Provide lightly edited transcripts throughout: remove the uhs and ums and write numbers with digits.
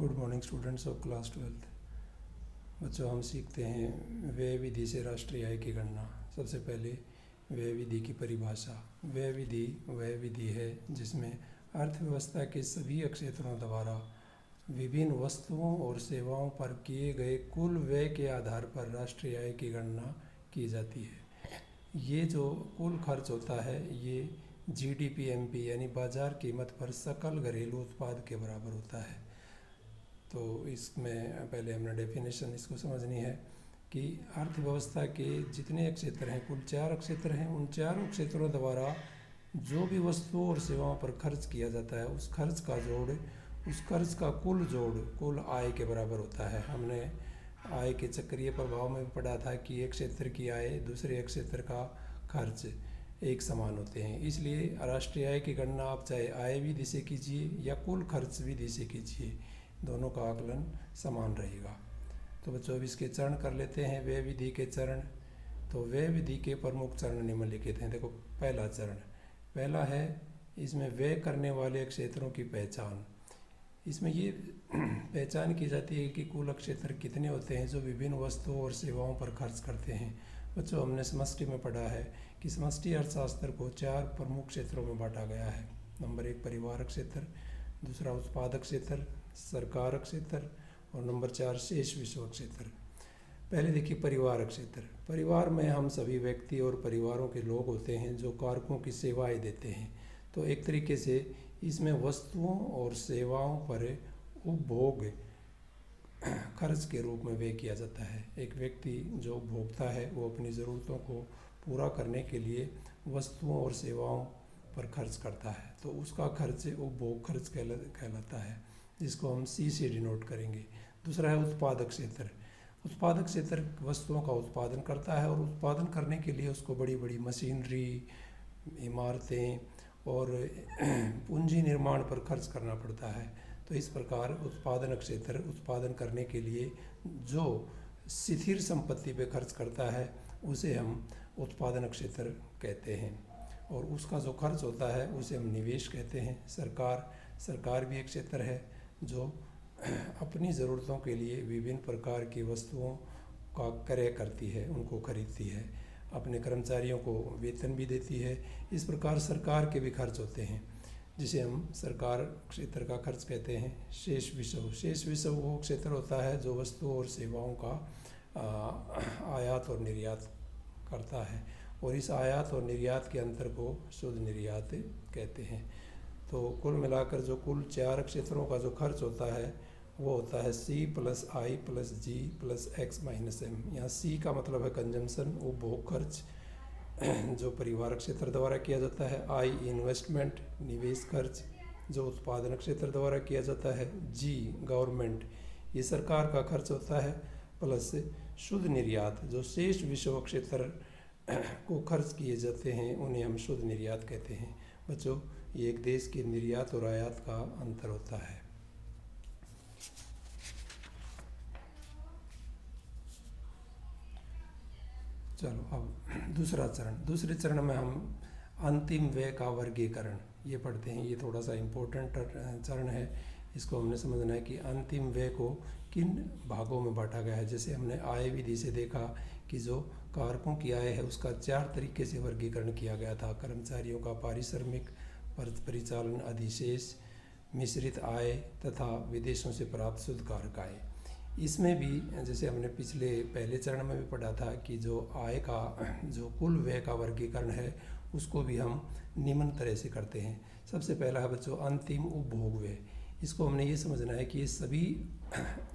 Good morning students of class 12th। बच्चों, हम सीखते हैं व्यय विधि से राष्ट्रीय आय की गणना। सबसे पहले व्यय विधि की परिभाषा। व्यय विधि वह विधि है जिसमें अर्थव्यवस्था के सभी क्षेत्रों द्वारा विभिन्न वस्तुओं और सेवाओं पर किए गए कुल व्यय के आधार पर राष्ट्रीय आय की गणना की जाती है। ये जो कुल खर्च होता है ये जीडीपी यानी बाजार कीमत पर सकल घरेलू उत्पाद के बराबर होता है। तो इसमें पहले हमने डेफिनेशन इसको समझनी है कि अर्थव्यवस्था के जितने क्षेत्र हैं, कुल 4 क्षेत्र हैं, उन चारों क्षेत्रों द्वारा जो भी वस्तुओं और सेवाओं पर खर्च किया जाता है उस खर्च का जोड़, उस खर्च का कुल जोड़ कुल आय के बराबर होता है। हमने आय के चक्रीय प्रभाव में भी पढ़ा था कि एक क्षेत्र की आय दूसरे क्षेत्र का खर्च एक समान होते हैं। इसलिए राष्ट्रीय आय की गणना आप चाहे आय विधि से कीजिए या कुल खर्च विधि से कीजिए, दोनों का आकलन समान रहेगा। तो बच्चों, अब इसके चरण कर लेते हैं, व्यय विधि के चरण। तो व्यय विधि के प्रमुख चरण निम्नलिखित हैं। देखो, पहला चरण पहला है इसमें व्यय करने वाले क्षेत्रों की पहचान। इसमें ये पहचान की जाती है कि कुल क्षेत्र कितने होते हैं जो विभिन्न वस्तुओं और सेवाओं पर खर्च करते हैं। बच्चों, हमने समष्टि में पढ़ा है कि समष्टि अर्थशास्त्र को 4 प्रमुख क्षेत्रों में बांटा गया है। नंबर 1 परिवार क्षेत्र, दूसरा उत्पादक क्षेत्र, सरकार क्षेत्र और नंबर 4 शेष विषय क्षेत्र। पहले देखिए परिवार क्षेत्र। परिवार में हम सभी व्यक्ति और परिवारों के लोग होते हैं जो कारकों की सेवाएं देते हैं। तो एक तरीके से इसमें वस्तुओं और सेवाओं पर उपभोग खर्च के रूप में व्यय किया जाता है। एक व्यक्ति जो उपभोक्ता है वो अपनी ज़रूरतों को पूरा करने के लिए वस्तुओं और सेवाओं पर खर्च करता है, तो उसका खर्च उपभोग खर्च कहलाता है, जिसको हम सी से डिनोट करेंगे। दूसरा है उत्पादक क्षेत्र। उत्पादक क्षेत्र वस्तुओं का उत्पादन करता है और उत्पादन करने के लिए उसको बड़ी बड़ी मशीनरी, इमारतें और पूंजी निर्माण पर खर्च करना पड़ता है। तो इस प्रकार उत्पादन क्षेत्र उत्पादन करने के लिए जो स्थिर संपत्ति पे खर्च करता है उसे हम उत्पादन क्षेत्र कहते हैं, और उसका जो खर्च होता है उसे हम निवेश कहते हैं। सरकार भी एक क्षेत्र है जो अपनी ज़रूरतों के लिए विभिन्न प्रकार की वस्तुओं का क्रय करती है, उनको खरीदती है, अपने कर्मचारियों को वेतन भी देती है। इस प्रकार सरकार के भी खर्च होते हैं जिसे हम सरकार क्षेत्र का खर्च कहते हैं। शेष विषय वो क्षेत्र होता है जो वस्तुओं और सेवाओं का आयात और निर्यात करता है, और इस आयात और निर्यात के अंतर को शुद्ध निर्यात कहते हैं। तो कुल मिलाकर जो कुल 4 क्षेत्रों का जो खर्च होता है वो होता है C + I + G + X - M। यहाँ C का मतलब है कंजम्पशन, उपभोग खर्च जो परिवार क्षेत्र द्वारा किया जाता है। I इन्वेस्टमेंट, निवेश खर्च जो उत्पादन क्षेत्र द्वारा किया जाता है। G गवर्नमेंट, ये सरकार का खर्च होता है, प्लस शुद्ध निर्यात जो शेष विषय क्षेत्र को खर्च किए जाते हैं उन्हें हम शुद्ध निर्यात कहते हैं। बच्चों, ये एक देश के निर्यात और आयात का अंतर होता है। चलो, अब दूसरे चरण में हम अंतिम व्यय का वर्गीकरण ये पढ़ते हैं। ये थोड़ा सा इम्पोर्टेंट चरण है। इसको हमने समझना है कि अंतिम व्यय को किन भागों में बांटा गया है। जैसे हमने आय विधि से देखा कि जो कारकों की आय है उसका 4 तरीके से वर्गीकरण किया गया था। कर्मचारियों का पारिश्रमिक, परिचालन अधिशेष, मिश्रित आय तथा विदेशों से प्राप्त शुद्ध कारक आय। इसमें भी जैसे हमने पहले चरण में भी पढ़ा था कि जो आय का जो कुल व्यय का वर्गीकरण है उसको भी हम निम्न तरह से करते हैं। सबसे पहला है बच्चों अंतिम उपभोग व्यय। इसको हमने ये समझना है कि ये सभी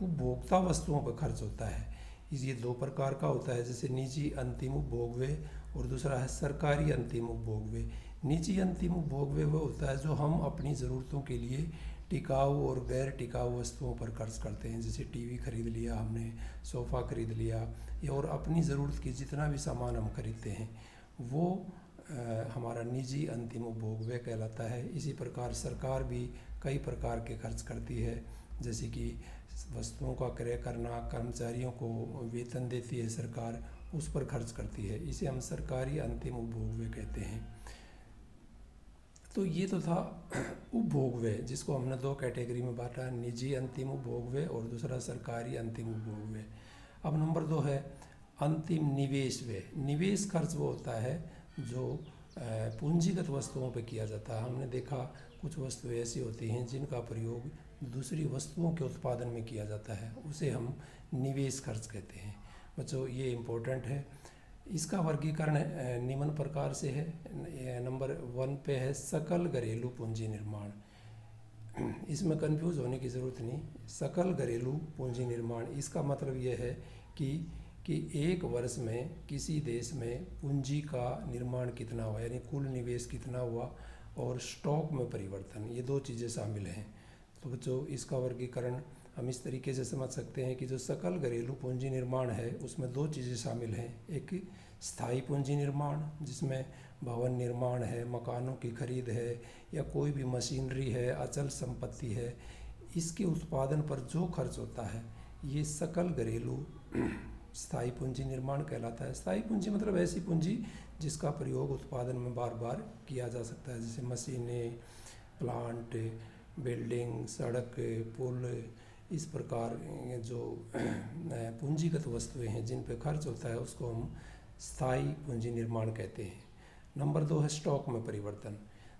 उपभोक्ता वस्तुओं पर खर्च होता है। ये 2 प्रकार का होता है, जैसे निजी अंतिम उपभोग व्यय और दूसरा है सरकारी अंतिम उपभोग व्यय। निजी अंतिम उपभोग व्यय वो होता है जो हम अपनी ज़रूरतों के लिए टिकाऊ और गैर टिकाऊ वस्तुओं पर खर्च करते हैं। जैसे टीवी खरीद लिया हमने, सोफ़ा खरीद लिया, या और अपनी ज़रूरत की जितना भी सामान हम खरीदते हैं वो हमारा निजी अंतिम उपभोग व्यय कहलाता है। इसी प्रकार सरकार भी कई प्रकार के खर्च करती है, जैसे कि वस्तुओं का क्रय करना, कर्मचारियों को वेतन देती है सरकार, उस पर खर्च करती है। इसे हम सरकारी अंतिम उपभोग व्यय कहते हैं। तो ये तो था उपभोग व्यय, जिसको हमने दो कैटेगरी में बांटा, निजी अंतिम उपभोग व्यय और दूसरा सरकारी अंतिम उपभोग व्यय। अब नंबर 2 है अंतिम निवेश व्यय। निवेश खर्च वो होता है जो पूंजीगत वस्तुओं पे किया जाता है। हमने देखा कुछ वस्तुएं ऐसी होती हैं जिनका प्रयोग दूसरी वस्तुओं के उत्पादन में किया जाता है, उसे हम निवेश खर्च कहते हैं। बच्चों ये इम्पोर्टेंट है। इसका वर्गीकरण निम्न प्रकार से है। नंबर 1 पे है सकल घरेलू पूंजी निर्माण। इसमें कंफ्यूज होने की ज़रूरत नहीं। सकल घरेलू पूंजी निर्माण, इसका मतलब यह है कि एक वर्ष में किसी देश में पूंजी का निर्माण कितना हुआ, यानी कुल निवेश कितना हुआ, और स्टॉक में परिवर्तन, ये दो चीज़ें शामिल हैं। तो बच्चों इसका वर्गीकरण हम इस तरीके से समझ सकते हैं कि जो सकल घरेलू पूंजी निर्माण है उसमें दो चीज़ें शामिल हैं। एक स्थायी पूंजी निर्माण, जिसमें भवन निर्माण है, मकानों की खरीद है, या कोई भी मशीनरी है, अचल संपत्ति है, इसके उत्पादन पर जो खर्च होता है ये सकल घरेलू स्थायी पूंजी निर्माण कहलाता है। स्थायी पूंजी मतलब ऐसी पूंजी जिसका प्रयोग उत्पादन में बार बार किया जा सकता है, जैसे मशीनें, प्लांट, बिल्डिंग, सड़क, पुल, इस प्रकार जो पूंजीगत वस्तुएं हैं जिन पे खर्च होता है उसको हम स्थायी पूंजी निर्माण कहते हैं। नंबर 2 है स्टॉक में परिवर्तन।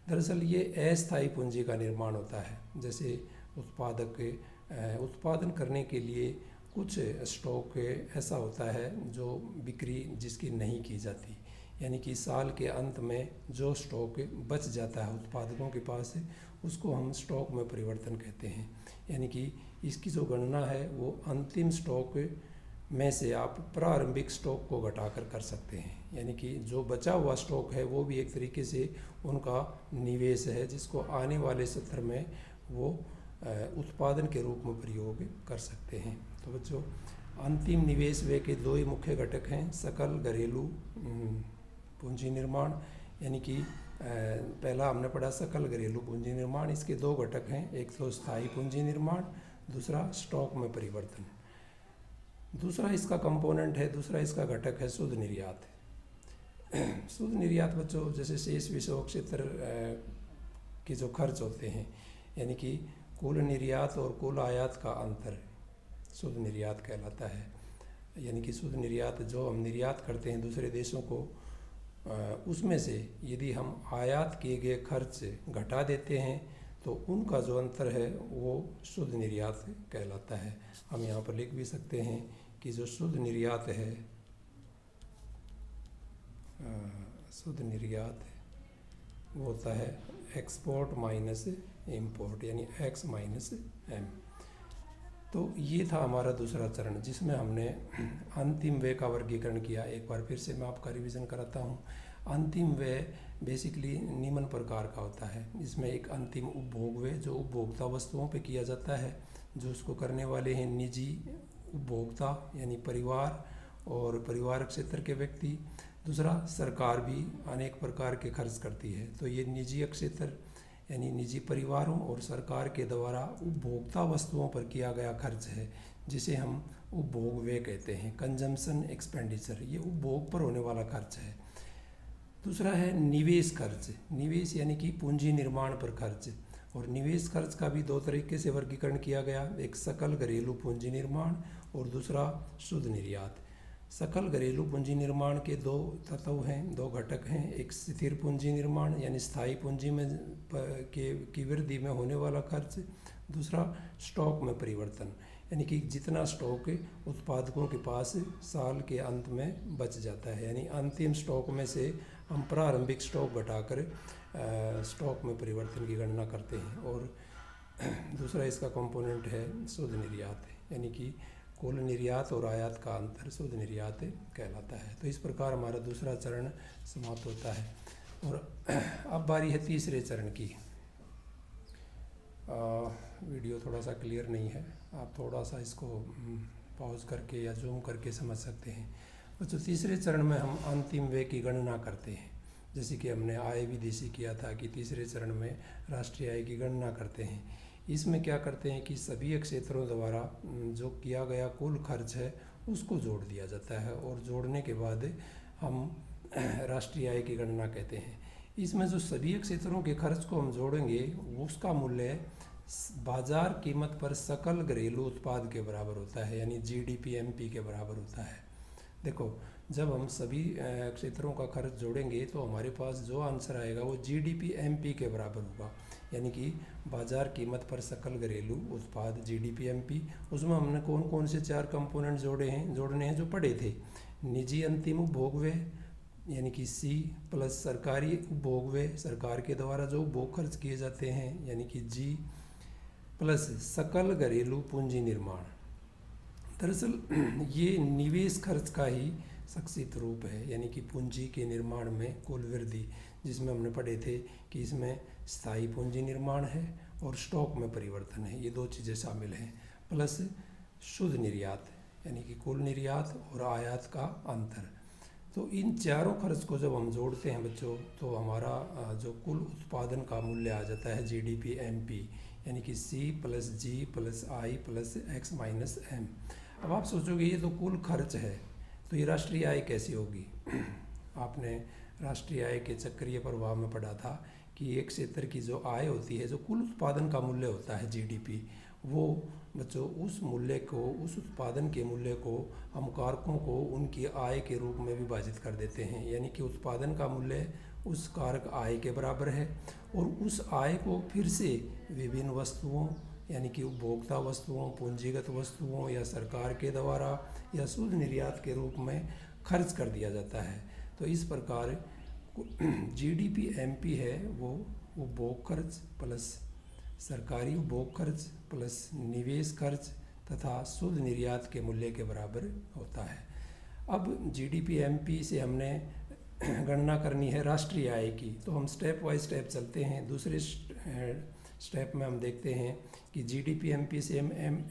दरअसल ये अस्थायी पूंजी का निर्माण होता है, जैसे उत्पादन करने के लिए कुछ स्टॉक ऐसा होता है जो बिक्री जिसकी नहीं की जाती, यानी कि साल के अंत में जो स्टॉक बच जाता है उत्पादकों के पास, उसको हम स्टॉक में परिवर्तन कहते हैं। यानी कि इसकी जो गणना है वो अंतिम स्टॉक में से आप प्रारंभिक स्टॉक को घटाकर कर सकते हैं। यानी कि जो बचा हुआ स्टॉक है वो भी एक तरीके से उनका निवेश है, जिसको आने वाले सत्र में वो उत्पादन के रूप में प्रयोग कर सकते हैं। तो बच्चों अंतिम निवेश व्यय के दो ही मुख्य घटक हैं, सकल घरेलू पूंजी निर्माण, यानी कि पहला हमने पढ़ा सकल घरेलू पूंजी निर्माण, इसके दो घटक हैं, एक तो स्थायी पूंजी निर्माण, दूसरा स्टॉक में परिवर्तन। दूसरा इसका कंपोनेंट है, दूसरा इसका घटक है शुद्ध निर्यात। शुद्ध निर्यात बच्चों जैसे शेष विषय क्षेत्र के जो खर्च होते हैं, यानी कि कुल निर्यात और कुल आयात का अंतर शुद्ध निर्यात कहलाता है। यानी कि शुद्ध निर्यात जो हम निर्यात करते हैं दूसरे देशों को, उसमें से यदि हम आयात किए गए खर्च घटा देते हैं तो उनका जो अंतर है वो शुद्ध निर्यात कहलाता है। हम यहाँ पर लिख भी सकते हैं कि जो शुद्ध निर्यात है, शुद्ध निर्यात वो होता है एक्सपोर्ट माइनस इंपोर्ट, यानी एक्स माइनस एम। तो ये था हमारा दूसरा चरण, जिसमें हमने अंतिम व्यय का वर्गीकरण किया। एक बार फिर से मैं आपका रिवीजन कराता हूँ। अंतिम व्यय बेसिकली निम्न प्रकार का होता है। इसमें एक अंतिम उपभोग व्यय जो उपभोक्ता वस्तुओं पे किया जाता है, जो उसको करने वाले हैं निजी उपभोक्ता यानी परिवार और परिवार क्षेत्र के व्यक्ति। दूसरा सरकार भी अनेक प्रकार के खर्च करती है, तो ये निजी क्षेत्र यानी निजी परिवारों और सरकार के द्वारा उपभोक्ता वस्तुओं पर किया गया खर्च है, जिसे हम उपभोग व्यय कहते हैं, कंजम्पशन एक्सपेंडिचर, ये उपभोग पर होने वाला खर्च है। दूसरा है निवेश खर्च। निवेश यानी कि पूंजी निर्माण पर खर्च, और निवेश खर्च का भी दो तरीके से वर्गीकरण किया गया, एक सकल घरेलू पूंजी निर्माण और दूसरा शुद्ध निर्यात। सकल घरेलू पूंजी निर्माण के दो तत्व हैं, दो घटक हैं, एक स्थिर पूंजी निर्माण यानी स्थायी पूंजी में की वृद्धि में होने वाला खर्च, दूसरा स्टॉक में परिवर्तन यानी कि जितना स्टॉक उत्पादकों के पास साल के अंत में बच जाता है, यानी अंतिम स्टॉक में से हम प्रारंभिक स्टॉक घटाकर स्टॉक में परिवर्तन की गणना करते हैं। और दूसरा इसका कंपोनेंट है शुद्ध निर्यात, यानी कि कुल निर्यात और आयात का अंतर शुद्ध निर्यात कहलाता है। तो इस प्रकार हमारा दूसरा चरण समाप्त होता है। और अब बारी है तीसरे चरण की। वीडियो थोड़ा सा क्लियर नहीं है, आप थोड़ा सा इसको पॉज करके या जूम करके समझ सकते हैं। तो तीसरे चरण में हम अंतिम व्यय की गणना करते हैं, जैसे कि हमने आय विधि से किया था कि तीसरे चरण में राष्ट्रीय आय की गणना करते हैं। इसमें क्या करते हैं कि सभी क्षेत्रों द्वारा जो किया गया कुल खर्च है उसको जोड़ दिया जाता है, और जोड़ने के बाद हम राष्ट्रीय आय की गणना कहते हैं। इसमें जो सभी क्षेत्रों के खर्च को हम जोड़ेंगे उसका मूल्य बाजार कीमत पर सकल घरेलू उत्पाद के बराबर होता है, यानी GDP-MP के बराबर होता है। देखो, जब हम सभी क्षेत्रों का खर्च जोड़ेंगे तो हमारे पास जो आंसर आएगा वो GDP-MP के बराबर होगा, यानी कि बाजार कीमत पर सकल घरेलू उत्पाद GDP-MP। उसमें हमने कौन कौन से 4 कंपोनेंट जोड़ने हैं जो पढ़े थे। निजी अंतिम उपभोग व्यय यानी कि C प्लस सरकारी उपभोग व्यय, सरकार के द्वारा जो उपभोग खर्च किए जाते हैं, यानी कि G प्लस सकल घरेलू पूंजी निर्माण। दरअसल ये निवेश खर्च का ही संक्षिप्त रूप है, यानी कि पूंजी के निर्माण में कुल वृद्धि, जिसमें हमने पढ़े थे कि इसमें स्थायी पूंजी निर्माण है और स्टॉक में परिवर्तन है, ये 2 चीज़ें शामिल हैं। प्लस शुद्ध निर्यात यानी कि कुल निर्यात और आयात का अंतर। तो इन चारों खर्च को जब हम जोड़ते हैं बच्चों, तो हमारा जो कुल उत्पादन का मूल्य आ जाता है GDP-MP, यानी कि C plus G plus I plus X minus M। अब आप सोचोगे ये तो कुल खर्च है, तो ये राष्ट्रीय आय कैसी होगी। आपने राष्ट्रीय आय के चक्रीय प्रभाव में पढ़ा था कि एक क्षेत्र की जो आय होती है, जो कुल उत्पादन का मूल्य होता है GDP, वो बच्चों उस मूल्य को, उस उत्पादन के मूल्य को हम कारकों को उनकी आय के रूप में विभाजित कर देते हैं, यानी कि उत्पादन का मूल्य उस कारक आय के बराबर है और उस आय को फिर से विभिन्न वस्तुओं यानी कि उपभोक्ता वस्तुओं, पूंजीगत वस्तुओं या सरकार के द्वारा या शुद्ध निर्यात के रूप में खर्च कर दिया जाता है। तो इस प्रकार GDP-MP है वो उपभोग खर्च प्लस सरकारी उपभोग खर्च प्लस निवेश खर्च तथा शुद्ध निर्यात के मूल्य के बराबर होता है। अब GDP-MP से हमने गणना करनी है राष्ट्रीय आय की, तो हम स्टेप बाय स्टेप चलते हैं। दूसरे स्टेप में हम देखते हैं कि GDP-MP से हम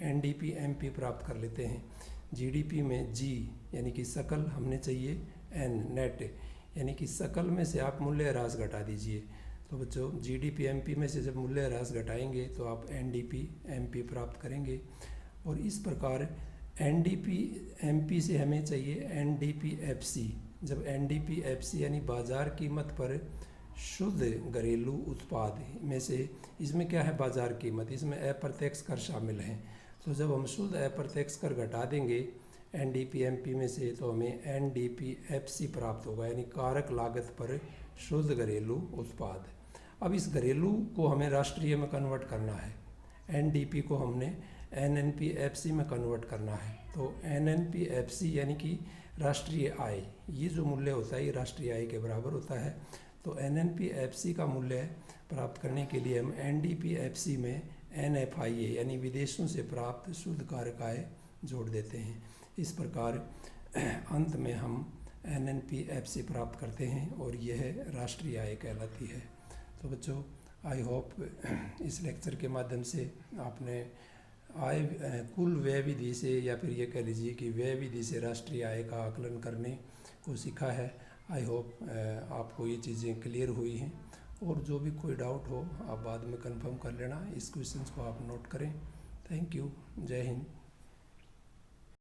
NDP-MP प्राप्त कर लेते हैं। GDP में G यानी कि सकल हमने चाहिए, N नेट यानी कि सकल में से आप मूल्य ह्रास घटा दीजिए। तो बच्चों GDP-MP में से जब मूल्य ह्रास घटाएंगे तो आप NDP-MP प्राप्त करेंगे। और इस प्रकार NDP-MP से हमें चाहिए NDP-FC। जब NDP-FC यानी बाजार कीमत पर शुद्ध घरेलू उत्पाद में से, इसमें क्या है बाजार कीमत, इसमें अप्रत्यक्ष कर शामिल हैं। तो जब हम शुद्ध अप्रत्यक्ष कर घटा देंगे NDP-MP में से, तो हमें NDP-FC प्राप्त होगा, यानी कारक लागत पर शुद्ध घरेलू उत्पाद। अब इस घरेलू को हमें राष्ट्रीय में कन्वर्ट करना है, NDP को हमने NNP-FC में कन्वर्ट करना है। तो NNP-FC यानी कि राष्ट्रीय आय, ये जो मूल्य होता है ये राष्ट्रीय आय के बराबर होता है। तो NNP-FC का मूल्य प्राप्त करने के लिए हम NDP-FC में NFIA यानी विदेशों से प्राप्त शुद्ध कारक आय जोड़ देते हैं। इस प्रकार अंत में हम NNP-FC प्राप्त करते हैं और यह राष्ट्रीय आय कहलाती है। तो बच्चों आई होप इस लेक्चर के माध्यम से आपने आय कुल व्यय विधि से या फिर ये कह लीजिए कि व्यय विधि से राष्ट्रीय आय का आकलन करने को सीखा है। आई होप आपको ये चीज़ें क्लियर हुई हैं, और जो भी कोई डाउट हो आप बाद में कंफर्म कर लेना। इस क्वेश्चंस को आप नोट करें। Thank you. जय हिंद।